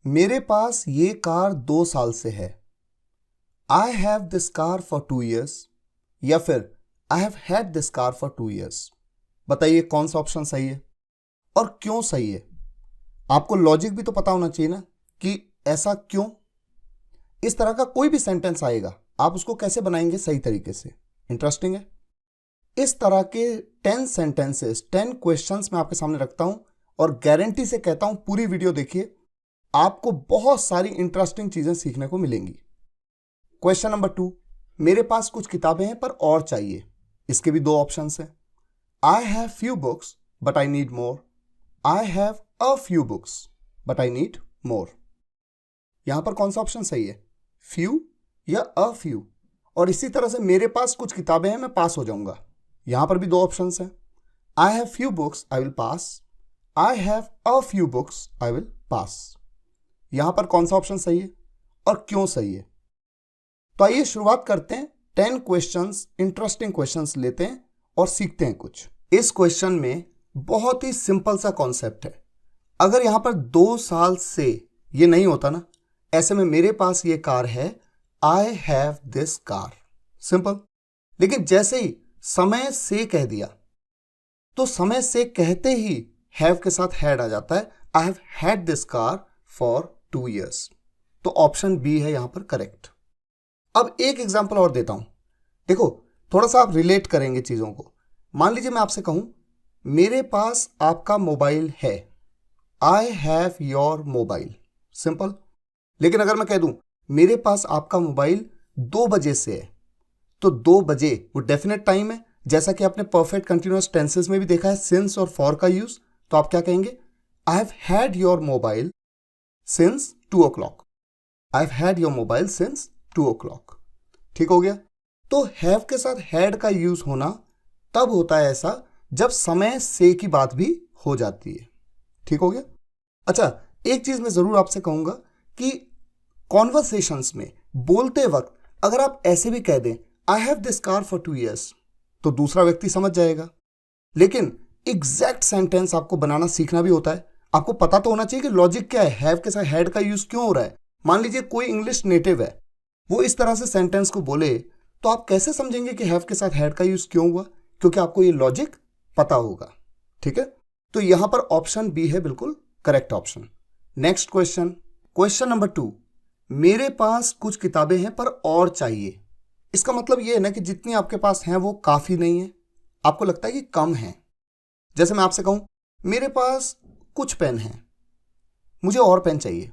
मेरे पास ये कार 2 साल से है। I have this car for 2 years। या फिर I have had this car for 2 years। बताइए कौन सा ऑप्शन सही है और क्यों सही है। आपको लॉजिक भी तो पता होना चाहिए ना कि ऐसा क्यों। इस तरह का कोई भी सेंटेंस आएगा, आप उसको कैसे बनाएंगे सही तरीके से। इंटरेस्टिंग है। इस तरह के 10 सेंटेंसेस 10 क्वेश्चंस मैं आपके सामने रखता हूं और गारंटी से कहता हूं पूरी वीडियो देखिए, आपको बहुत सारी इंटरेस्टिंग चीजें सीखने को मिलेंगी। क्वेश्चन नंबर 2, मेरे पास कुछ किताबें हैं पर और चाहिए। इसके भी 2 ऑप्शंस हैं। I have few books but I need more. I have a few books but I need more. यहां पर कौन सा ऑप्शन सही है, फ्यू या अ फ्यू। और इसी तरह से मेरे पास कुछ किताबें हैं मैं पास हो जाऊंगा। यहां पर भी 2 ऑप्शंस हैं। I have few books I will pass. I have a few books I will pass. यहां पर कौन सा ऑप्शन सही है और क्यों सही है। तो आइए शुरुआत करते हैं। 10 क्वेश्चंस, इंटरेस्टिंग क्वेश्चंस लेते हैं और सीखते हैं कुछ। इस क्वेश्चन में बहुत ही सिंपल सा कॉन्सेप्ट है। अगर यहां पर 2 साल से ये नहीं होता ना, ऐसे में मेरे पास ये कार है, I have this car, simple. लेकिन जैसे ही समय से कह दिया तो समय से कहते ही हैव के साथ हैड आ जाता है। I have had this car for 2 years। तो ऑप्शन बी है यहां पर करेक्ट। अब एक एग्जांपल और देता हूं, देखो थोड़ा सा आप रिलेट करेंगे चीजों को। मान लीजिए मैं आपसे कहूं मेरे पास आपका मोबाइल है, I have your mobile, simple. लेकिन अगर मैं कह दूं मेरे पास आपका मोबाइल 2 बजे से है, तो 2 बजे वो डेफिनेट टाइम है, जैसा कि आपने परफेक्ट कंटिन्यूअस टेंसेस में भी देखा है सिंस और फॉर का यूज। तो आप क्या कहेंगे, I have had your mobile since 2 o'clock। I have had your mobile since 2 o'clock। ठीक हो गया। तो हैव के साथ हैड का यूज होना तब होता है ऐसा जब समय से की बात भी हो जाती है। ठीक हो गया। अच्छा, एक चीज मैं जरूर आपसे कहूंगा कि कॉन्वर्सेशंस में बोलते वक्त अगर आप ऐसे भी कह दें I have this car for 2 years, तो दूसरा व्यक्ति समझ जाएगा। लेकिन एग्जैक्ट सेंटेंस आपको बनाना सीखना भी होता है। आपको पता तो होना चाहिए कि लॉजिक क्या है, हैव के साथ हैड का यूज क्यों हो रहा है। मान लीजिए कोई इंग्लिश नेटिव है, वो इस तरह से सेंटेंस को बोले, तो आप कैसे समझेंगे कि हैव के साथ हैड का यूज क्यों हुआ, क्योंकि आपको ये लॉजिक पता होगा। ठीक है, तो यहां पर ऑप्शन बी है बिल्कुल correct option. Next question, question number 2, मेरे पास कुछ किताबें हैं पर और चाहिए। इसका मतलब ये है ना कि जितनी आपके पास हैं वो काफी नहीं है, आपको लगता है कि कम है। जैसे मैं आपसे कहूं मेरे पास कुछ पेन हैं, मुझे और पेन चाहिए।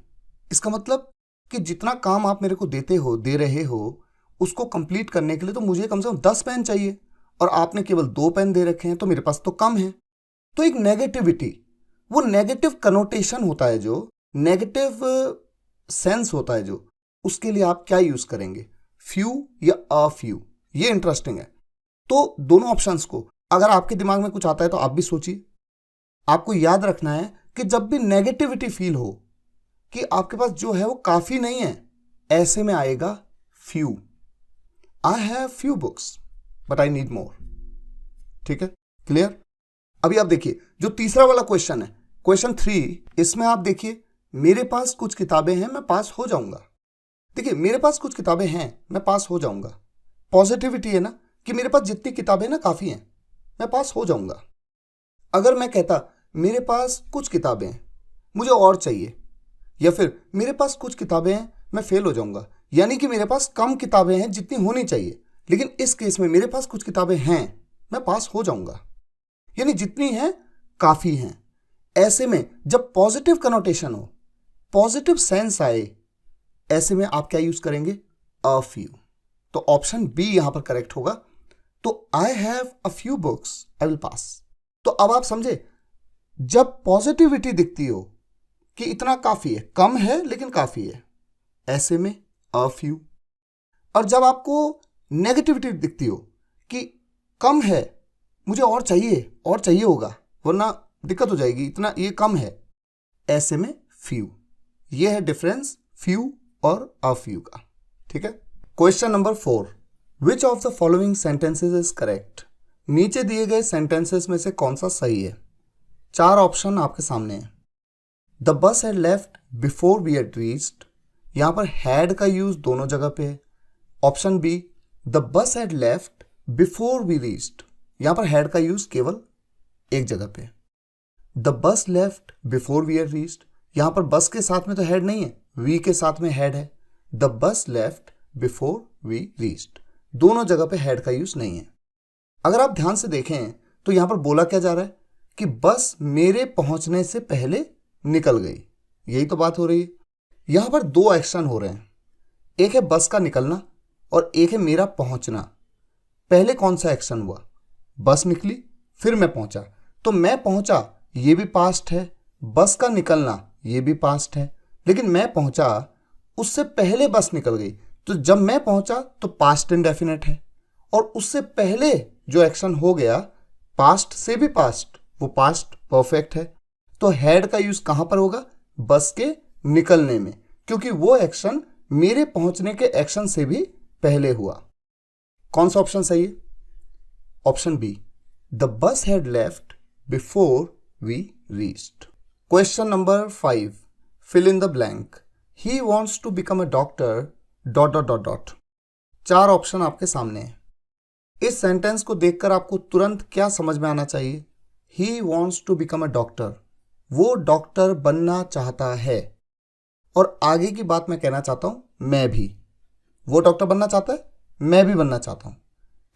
इसका मतलब कि जितना काम आप मेरे को दे रहे हो उसको कंप्लीट करने के लिए तो मुझे कम से कम 10 पेन चाहिए, और आपने केवल 2 पेन दे रखे हैं, तो मेरे पास तो कम है। तो एक नेगेटिविटी, वो नेगेटिव कनोटेशन होता है, जो नेगेटिव सेंस होता है, जो उसके लिए आप क्या यूज करेंगे, फ्यू या अ फ्यू। ये इंटरेस्टिंग है। तो दोनों ऑप्शंस को अगर आपके दिमाग में कुछ आता है तो आप भी सोचिए। आपको याद रखना है कि जब भी नेगेटिविटी फील हो कि आपके पास जो है वो काफी नहीं है, ऐसे में आएगा few. I have few books but I need more. ठीक है, क्लियर। अभी आप देखिए जो तीसरा वाला क्वेश्चन है, क्वेश्चन 3, इसमें आप देखिए मेरे पास कुछ किताबें हैं मैं पास हो जाऊंगा। देखिए मेरे पास कुछ किताबें हैं मैं पास हो जाऊंगा, पॉजिटिविटी है ना कि मेरे पास जितनी किताबें ना काफी हैं, मैं पास हो जाऊंगा। अगर मैं कहता मेरे पास कुछ किताबें हैं मुझे और चाहिए, या फिर मेरे पास कुछ किताबें हैं मैं फेल हो जाऊंगा, यानी कि मेरे पास कम किताबें हैं जितनी होनी चाहिए, लेकिन इस केस में मेरे पास कुछ किताबें हैं मैं पास हो जाऊंगा, यानी जितनी हैं काफी हैं। ऐसे में जब पॉजिटिव कनोटेशन हो, पॉजिटिव सेंस आए, ऐसे में आप क्या यूज करेंगे, अ फ्यू। तो ऑप्शन बी यहां पर करेक्ट होगा। तो I have a few books I will pass. तो अब आप समझे, जब पॉजिटिविटी दिखती हो कि इतना काफी है, कम है लेकिन काफी है, ऐसे में अ फ्यू। और जब आपको नेगेटिविटी दिखती हो कि कम है, मुझे और चाहिए होगा वरना दिक्कत हो जाएगी, इतना ये कम है, ऐसे में फ्यू। ये है डिफरेंस फ्यू और अ फ्यू का। ठीक है। Question number 4, which of the following sentences is correct. नीचे दिए गए सेंटेंसेस में से कौन सा सही है। 4 ऑप्शन आपके सामने हैं। The bus had left before we had reached, यहां पर हैड का यूज दोनों जगह पे है। Option B, the bus had left before we reached, यहां पर हैड का यूज केवल एक जगह पे। The bus left before we had reached, यहां पर बस के साथ में तो हैड नहीं है, वी के साथ में हैड है। The bus left before we reached, दोनों जगह पे हैड का यूज नहीं है। अगर आप ध्यान से देखें तो यहां पर बोला क्या जा रहा है कि बस मेरे पहुंचने से पहले निकल गई, यही तो बात हो रही है। यहां पर दो एक्शन हो रहे हैं, एक है बस का निकलना और एक है मेरा पहुंचना। पहले कौन सा एक्शन हुआ? बस निकली फिर मैं पहुंचा, तो मैं पहुंचा ये भी पास्ट है, बस का निकलना ये भी पास्ट है, लेकिन मैं पहुंचा उससे पहले बस निकल गई, तो जब मैं पहुंचा तो पास्ट इंडेफिनिट है, और उससे पहले जो एक्शन हो गया पास्ट से भी पास्ट, वो पास्ट परफेक्ट है। तो हैड का यूज कहां पर होगा? बस के निकलने में, क्योंकि वो एक्शन मेरे पहुंचने के एक्शन से भी पहले हुआ। कौन सा ऑप्शन सही है? Option B, the bus had left before we reached. Question number 5, fill in the blank. He wants to become a doctor dot dot dot dot. 4 option आपके सामने हैं। इस सेंटेंस को देखकर आपको तुरंत क्या समझ में आना चाहिए? He wants to become a doctor, वो डॉक्टर बनना चाहता है। और आगे की बात मैं कहना चाहता हूं, मैं भी। वो डॉक्टर बनना चाहता है, मैं भी बनना चाहता हूं।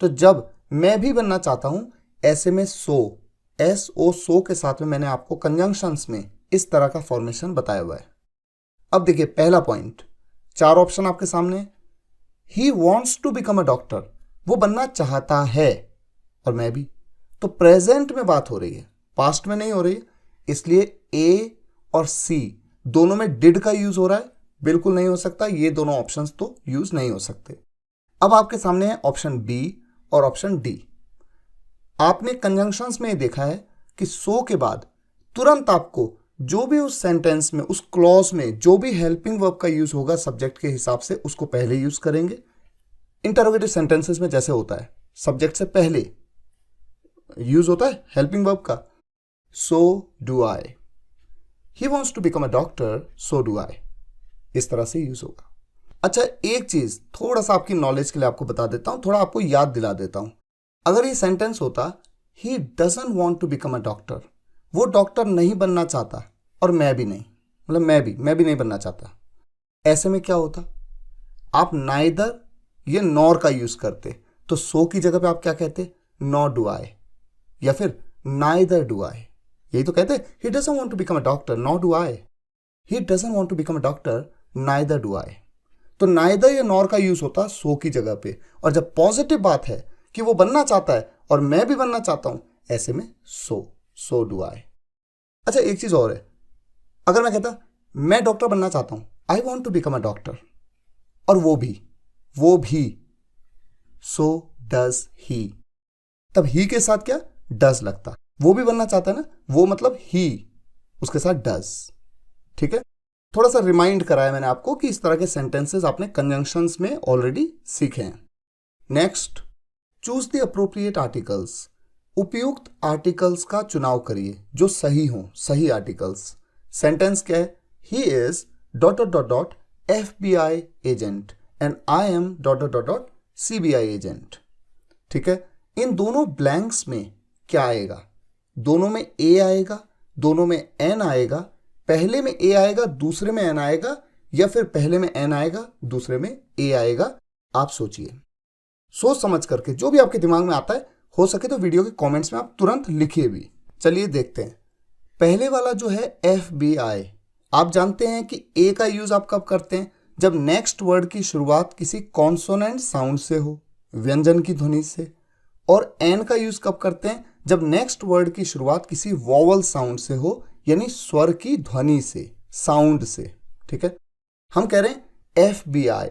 तो जब मैं भी बनना चाहता हूं, ऐसे में सो के साथ में मैंने आपको कंजंक्शंस में इस तरह का फॉर्मेशन बताया हुआ है। अब देखिए पहला पॉइंट, 4 ऑप्शन आपके सामने। He wants to become a doctor, वो बनना चाहता है, और मैं भी। तो प्रेजेंट में बात हो रही है, पास्ट में नहीं हो रही है, इसलिए ए और सी दोनों में डिड का यूज हो रहा है, बिल्कुल नहीं हो सकता, ये दोनों ऑप्शंस तो यूज नहीं हो सकते। अब आपके सामने है ऑप्शन बी और ऑप्शन डी। आपने कंजंक्शंस में देखा है कि सो के बाद तुरंत आपको जो भी उस सेंटेंस में, उस क्लॉज में जो भी हेल्पिंग वर्ब का यूज होगा सब्जेक्ट के हिसाब से, उसको पहले यूज करेंगे। इंटरोगेटिव सेंटेंसेस में जैसे होता है, सब्जेक्ट से पहले यूज होता है हेल्पिंग वर्ब का। So do I, he wants to become a doctor, so do I, इस तरह से यूज होगा। अच्छा, एक चीज थोड़ा सा आपकी नॉलेज के लिए आपको बता देता हूं, थोड़ा आपको याद दिला देता हूं। अगर ये सेंटेंस होता he doesn't want to become a doctor, वो डॉक्टर नहीं बनना चाहता, और मैं भी नहीं, मतलब मैं भी नहीं बनना चाहता, ऐसे में क्या होता? आप नाइदर ये नॉर का यूज करते, तो सो की जगह पे आप क्या कहते? नॉर डू आई, या फिर नाइदर डू आई, यही तो कहते। He doesn't want to become a doctor, nor do I, he doesn't want to become a doctor, neither do I. तो नाइदर या नॉर का यूज होता सो की जगह पे, और जब पॉजिटिव बात है कि वो बनना चाहता है और मैं भी बनना चाहता हूं, ऐसे में सो डू आई। अच्छा, एक चीज और है, अगर मैं कहता मैं डॉक्टर बनना चाहता हूं, I want to become a doctor, और वो भी सो डज ही, तब ही के साथ क्या डज लगता, वो भी बनना चाहता है ना, वो मतलब ही, उसके साथ डज। ठीक है, थोड़ा सा रिमाइंड कराया मैंने आपको कि इस तरह के सेंटेंसेस आपने कंजंक्शंस में ऑलरेडी सीखे हैं। Next, choose the appropriate articles. उपयुक्त आर्टिकल्स का चुनाव करिए जो सही हो, सही आर्टिकल्स। सेंटेंस क्या है? He is dot dot dot dot FBI agent and I M dot dot dot dot CBI agent. ठीक है, इन दोनों ब्लैंक्स में क्या आएगा? दोनों में ए आएगा, दोनों में एन आएगा, पहले में ए आएगा दूसरे में एन आएगा, या फिर पहले में एन आएगा दूसरे में ए आएगा? आप सोचिए, सोच समझ करके जो भी आपके दिमाग में आता है, हो सके तो वीडियो के कमेंट्स में आप तुरंत लिखिए भी। चलिए देखते हैं। पहले वाला जो है FBI, आप जानते हैं कि ए का यूज आप कब करते हैं? जब नेक्स्ट वर्ड की शुरुआत किसी कॉन्सोनेंट साउंड से हो, व्यंजन की ध्वनि से। और एन का यूज कब करते हैं? जब नेक्स्ट वर्ड की शुरुआत किसी वॉवल साउंड से हो, यानी स्वर की ध्वनि से, साउंड से। ठीक है, हम कह रहे हैं FBI,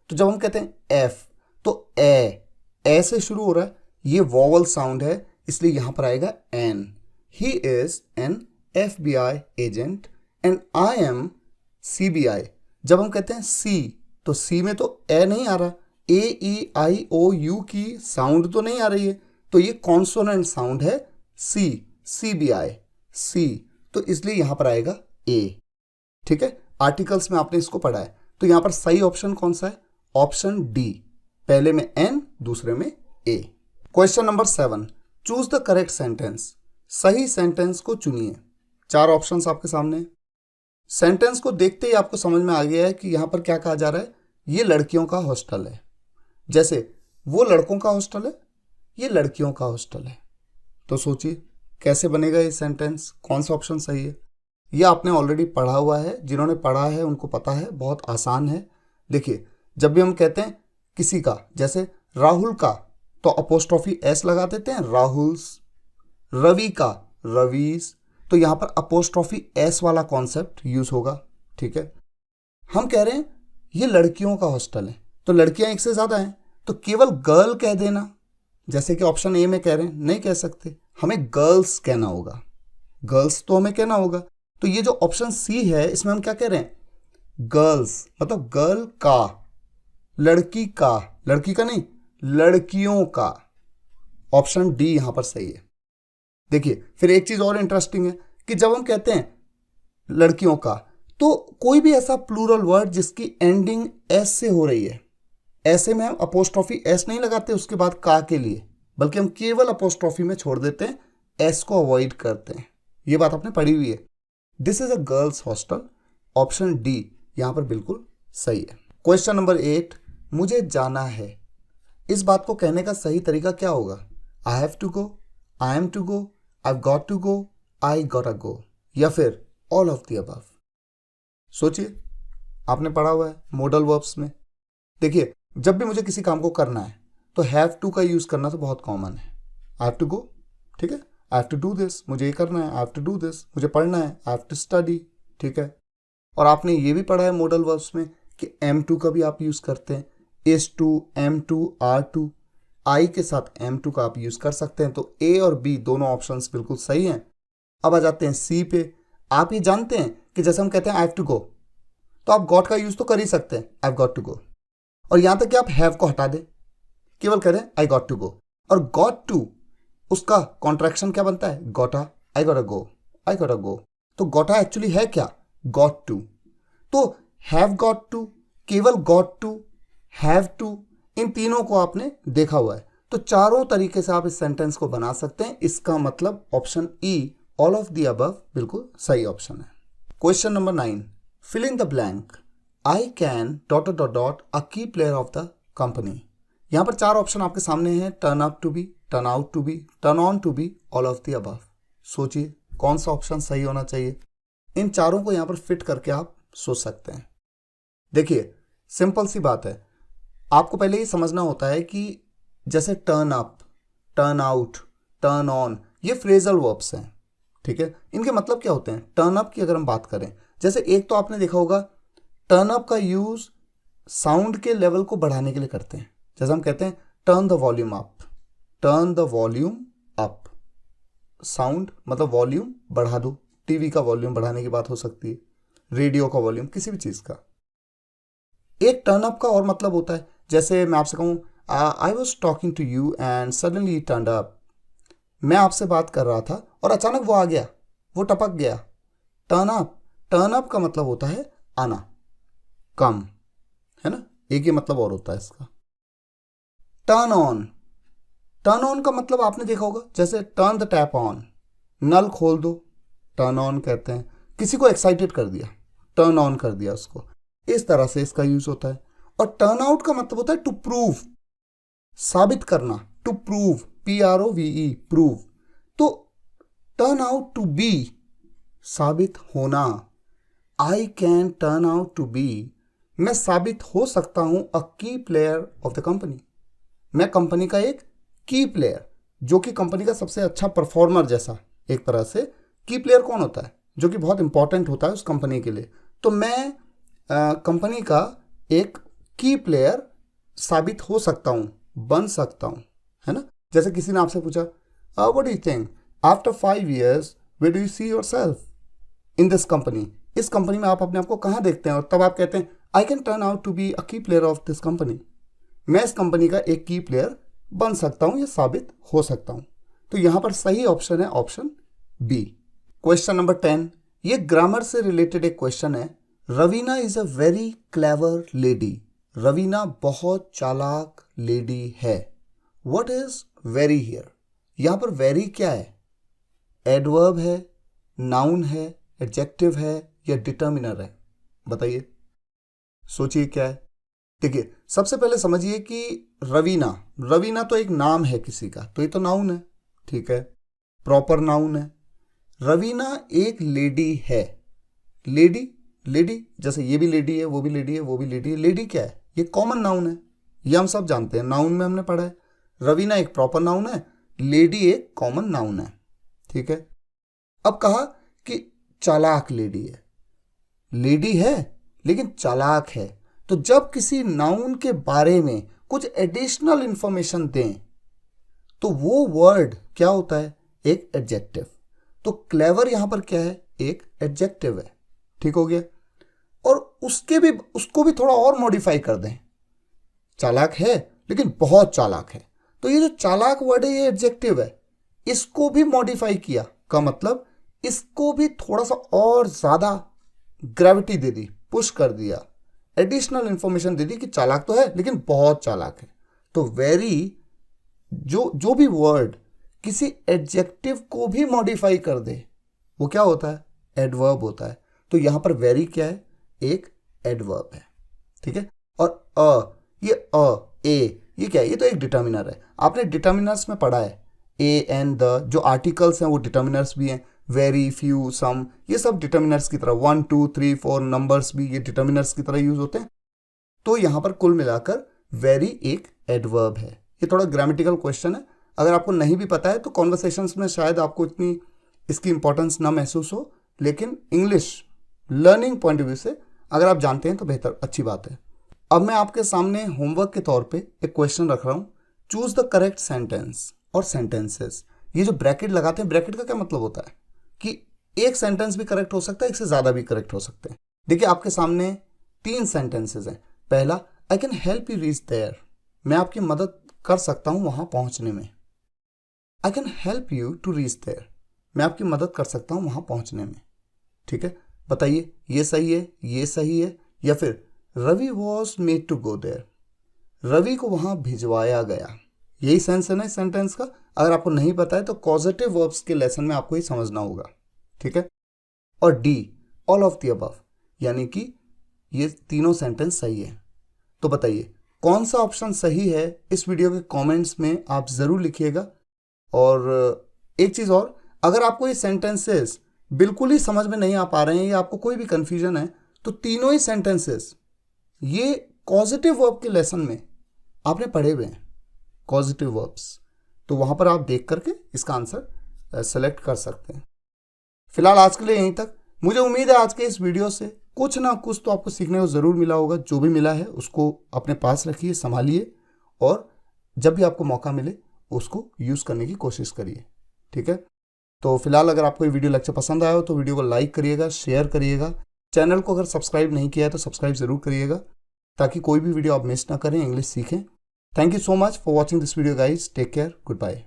तो जब हम कहते हैं एफ, तो ए से शुरू हो रहा है, ये वॉवल साउंड है, इसलिए यहां पर आएगा an. He is an FBI agent and I am CBI। जब हम कहते हैं सी, तो सी में तो ए नहीं आ रहा, AEIOU की साउंड तो नहीं आ रही है, तो ये कॉन्सोनेंट साउंड है CBI, सी, तो इसलिए यहां पर आएगा ए। ठीक है, आर्टिकल्स में आपने इसको पढ़ा है। तो यहां पर सही ऑप्शन कौन सा है? ऑप्शन डी, पहले में एन दूसरे में A. Question number 7, choose the correct sentence. सही सेंटेंस को चुनिए। 4 ऑप्शंस आपके सामने हैं। सेंटेंस को देखते ही आपको समझ में आ गया है कि यहां पर क्या कहा जा रहा है, ये लड़कियों का हॉस्टल है। जैसे वो लड़कों का हॉस्टल है, ये लड़कियों का हॉस्टल है। तो सोचिए कैसे बनेगा ये सेंटेंस, कौन सा ऑप्शन सही है? ये आपने ऑलरेडी पढ़ा हुआ है, जिन्होंने पढ़ा है उनको पता है, बहुत आसान है। देखिए, जब भी हम कहते हैं किसी का, जैसे राहुल का, तो अपोस्ट्रोफी एस लगा देते हैं, राहुल्स। रवि का, रवीज। तो यहां पर अपोस्ट्रोफी एस वाला कॉन्सेप्ट यूज होगा। ठीक है, हम कह रहे हैं ये लड़कियों का हॉस्टल है, तो लड़कियां एक से ज्यादा हैं, तो केवल गर्ल कह देना, जैसे कि ऑप्शन ए में कह रहे हैं, नहीं कह सकते, हमें गर्ल्स कहना होगा। गर्ल्स तो हमें कहना होगा। तो ये जो ऑप्शन सी है, इसमें हम क्या कह रहे हैं? गर्ल्स, मतलब गर्ल का, लड़की का, लड़की का नहीं, लड़कियों का। ऑप्शन डी यहां पर सही है। देखिए, फिर एक चीज और इंटरेस्टिंग है कि जब हम कहते हैं लड़कियों का, तो कोई भी ऐसा प्लूरल वर्ड जिसकी एंडिंग एस से हो रही है, ऐसे में हम अपोस्ट्रोफी एस नहीं लगाते उसके बाद का के लिए, बल्कि हम केवल अपोस्ट्रोफी में छोड़ देते हैं, एस को अवॉइड करते हैं। ये बात आपने पढ़ी हुई है। This is a girls hostel. Option D यहां पर बिल्कुल सही है। क्वेश्चन नंबर 8, मुझे जाना है। इस बात को कहने का सही तरीका क्या होगा? I have to go, I am to go, I got to go, I got a go, या फिर ऑल ऑफ द अबव। सोचिए, आपने पढ़ा हुआ है मॉडल वर्ब्स में। देखिए, जब भी मुझे किसी काम को करना है तो हैव टू का यूज करना तो बहुत कॉमन है। आई हैव टू गो, ठीक है, I have to do this, मुझे ये करना है, I have to do this, मुझे पढ़ना है, आई हैव टू स्टडी। ठीक है, और आपने ये भी पढ़ा है मॉडल वर्ब्स में कि एम टू का भी आप यूज करते हैं, is to, am to, are to, I के साथ एम टू का आप यूज कर सकते हैं। तो ए और बी दोनों ऑप्शंस बिल्कुल सही हैं। अब आ जाते हैं सी पे। आप ये जानते हैं कि जैसे हम कहते हैं आई हैव टू गो, तो आप गॉट का यूज तो कर ही सकते हैं, I have got to go, और यहां तक कि आप हैव को हटा दें, केवल कह दें आई गॉट टू गो। और गॉट टू, उसका कॉन्ट्रैक्शन क्या बनता है? गोटा, आई got a go, I got a गो। तो गोटा एक्चुअली है क्या? Got to. तो हैव गॉट टू, केवल गॉट टू, हैव टू, इन तीनों को आपने देखा हुआ है। तो चारों तरीके से आप इस सेंटेंस को बना सकते हैं। इसका मतलब option E, all of the above, बिल्कुल सही ऑप्शन है। Question number 9, fill in the blank. I can dot dot dot a key player of the company. यहां पर 4 ऑप्शन आपके सामने हैं, turn up to be, turn out to be, turn on to be, all of the above. सोचिए कौन सा option सही होना चाहिए। इन चारों को यहां पर फिट करके आप सोच सकते हैं। देखिए, सिंपल सी बात है, आपको पहले ये समझना होता है कि जैसे turn up, turn out, turn on, ये फ्रेजल वर्ब्स हैं। ठीक है, इनके मतलब क्या होते हैं? टर्न अप की अगर हम बात करें, जैसे एक तो आपने देखा होगा, टर्न अप का यूज साउंड के लेवल को बढ़ाने के लिए करते हैं। जैसे हम कहते हैं turn the volume up, turn the volume up, sound मतलब वॉल्यूम बढ़ा दो। टीवी का वॉल्यूम बढ़ाने की बात हो सकती है, रेडियो का वॉल्यूम, किसी भी चीज का। एक टर्न अप का और मतलब होता है, जैसे मैं आपसे कहूं I was talking to you and suddenly turn up. मैं आपसे बात कर रहा था और अचानक वो आ गया, वो टपक गया। टर्न अप, टर्न अप का मतलब होता है आना, कम, है ना। एक ही मतलब और होता है इसका। टर्न ऑन, टर्न ऑन का मतलब आपने देखा होगा, जैसे टर्न द टैप ऑन, नल खोल दो, टर्न ऑन कहते हैं। किसी को एक्साइटेड कर दिया, टर्न ऑन कर दिया उसको, इस तरह से इसका यूज होता है। और टर्न आउट का मतलब होता है टू प्रूव, साबित करना, टू प्रूव, PROVE, प्रूव। तो टर्न आउट टू बी, साबित होना। I can turn out to be, मैं साबित हो सकता हूं a key player of the company. मैं कंपनी का एक की प्लेयर, जो कि कंपनी का सबसे अच्छा परफॉर्मर जैसा एक तरह से। की प्लेयर कौन होता है? जो कि बहुत इंपॉर्टेंट होता है उस कंपनी के लिए। तो मैं कंपनी का एक की प्लेयर साबित हो सकता हूं, बन सकता हूं, है ना। जैसे किसी ने आपसे पूछा what do you think after 5 years where do you see yourself in this company. इस कंपनी में आप अपने आप को कहां देखते हैं? और तब आप कहते हैं I can turn out to be a key player of this company. मैं इस कंपनी का एक की प्लेयर बन सकता हूं या साबित हो सकता हूं। तो यहां पर सही ऑप्शन है ऑप्शन बी। क्वेश्चन नंबर 10, ये ग्रामर से रिलेटेड एक क्वेश्चन है। Raveena is a very clever lady. Raveena बहुत चालाक लेडी है। What is very here? यहां पर वेरी क्या है? एडवर्ब है, नाउन है, एडजेक्टिव है या डिटर्मिनर है? बताइए, सोचिए क्या है। देखिए, सबसे पहले समझिए कि रवीना, रवीना तो एक नाम है किसी का, तो ये तो नाउन है, ठीक है, प्रॉपर नाउन है। रवीना एक लेडी है। लेडी, लेडी जैसे ये भी लेडी है, वो भी लेडी है, वो भी लेडी है। लेडी क्या है? ये कॉमन नाउन है, ये हम सब जानते हैं, नाउन में हमने पढ़ा है। रवीना एक प्रॉपर नाउन है, लेडी एक कॉमन नाउन है, ठीक है। अब कहा कि चालाक लेडी है। लेडी है लेकिन चालाक है, तो जब किसी नाउन के बारे में कुछ एडिशनल इंफॉर्मेशन दें तो वो वर्ड क्या होता है? एक एडजेक्टिव। तो क्लेवर यहां पर क्या है? एक एडजेक्टिव है, ठीक हो गया। और उसको भी थोड़ा और मॉडिफाई कर दें। चालाक है लेकिन बहुत चालाक है, तो ये जो चालाक वर्ड है ये एडजेक्टिव है, इसको भी मॉडिफाई किया का मतलब इसको भी थोड़ा सा और ज्यादा ग्रेविटी दे दी, पुश कर दिया, एडिशनल इंफॉर्मेशन दे दी कि चालाक तो है लेकिन बहुत चालाक है। तो वेरी जो भी वर्ड किसी एडजेक्टिव को भी मॉडिफाई कर दे वो क्या होता है? एडवर्ब होता है। तो यहां पर वेरी क्या है? एक एडवर्ब है, ठीक है। और ये क्या है? ये तो एक डिटर्मिनर है। आपने डिटर्मिनर्स में पढ़ा है, ए एंड द, जो आर्टिकल्स हैं वो डिटर्मिनर्स भी हैं। वेरी, फ्यू, सम, ये सब डिटर्मिनर्स की तरह, 1 2 3 4 नंबर्स भी ये डिटर्मिनर्स की तरह यूज होते हैं। तो यहां पर कुल मिलाकर वेरी एक एडवर्ब है। ये थोड़ा ग्रामेटिकल क्वेश्चन है, अगर आपको नहीं भी पता है तो कॉन्वर्सेशंस में शायद आपको इतनी इसकी इंपॉर्टेंस ना महसूस हो, लेकिन English learning point of view से अगर आप जानते हैं तो बेहतर, अच्छी बात है। अब मैं आपके सामने होमवर्क के तौर पे एक क्वेश्चन रख रहा हूं। चूज द करेक्ट सेंटेंस और सेंटेंसेस। ये जो ब्रैकेट लगाते हैं, ब्रैकेट का क्या मतलब होता है कि एक सेंटेंस भी करेक्ट हो सकता है, एक से ज्यादा भी करेक्ट हो सकते हैं। देखिए, आपके सामने 3 सेंटेंसेस हैं। पहला, I can help you reach there, मैं आपकी मदद कर सकता हूं वहां पहुंचने में। I can help you to reach there, मैं आपकी मदद कर सकता हूं वहां पहुंचने में, ठीक है। बताइए, ये सही है, ये सही है, या फिर Ravi was made to go there, Ravi को वहां भिजवाया गया। यही सेंस है ना इस सेंटेंस का। अगर आपको नहीं पता है तो कॉजेटिव वर्ब्स के लेसन में आपको ये समझना होगा, ठीक है। और D, all of the above, यानी कि ये तीनों सेंटेंस सही है। तो बताइए कौन सा ऑप्शन सही है? इस वीडियो के कमेंट्स में आप जरूर लिखिएगा। और एक चीज और, अगर आपको ये सेंटेंसेस बिल्कुल ही समझ में नहीं आ पा रहे हैं या आपको कोई भी कंफ्यूजन है, तो तीनों ही सेंटेंसेस ये कॉजेटिव वर्ब के लेसन में आपने पढ़े हुए हैं, कॉजेटिव वर्ब्स। तो वहां पर आप देख करके इसका आंसर सेलेक्ट कर सकते हैं। फिलहाल आज के लिए यहीं तक। मुझे उम्मीद है आज के इस वीडियो से कुछ ना कुछ तो आपको सीखने को जरूर मिला होगा। जो भी मिला है उसको अपने पास रखिए, संभालिए, और जब भी आपको मौका मिले उसको यूज करने की कोशिश करिए, ठीक है। तो फिलहाल अगर आपको ये वीडियो लेक्चर पसंद आया हो तो वीडियो को लाइक करिएगा, शेयर करिएगा। चैनल को अगर सब्सक्राइब नहीं किया है तो सब्सक्राइब जरूर करिएगा, ताकि कोई भी वीडियो आप मिस ना करें, इंग्लिश सीखें। Thank you so much for watching this video guys. Take care, good bye.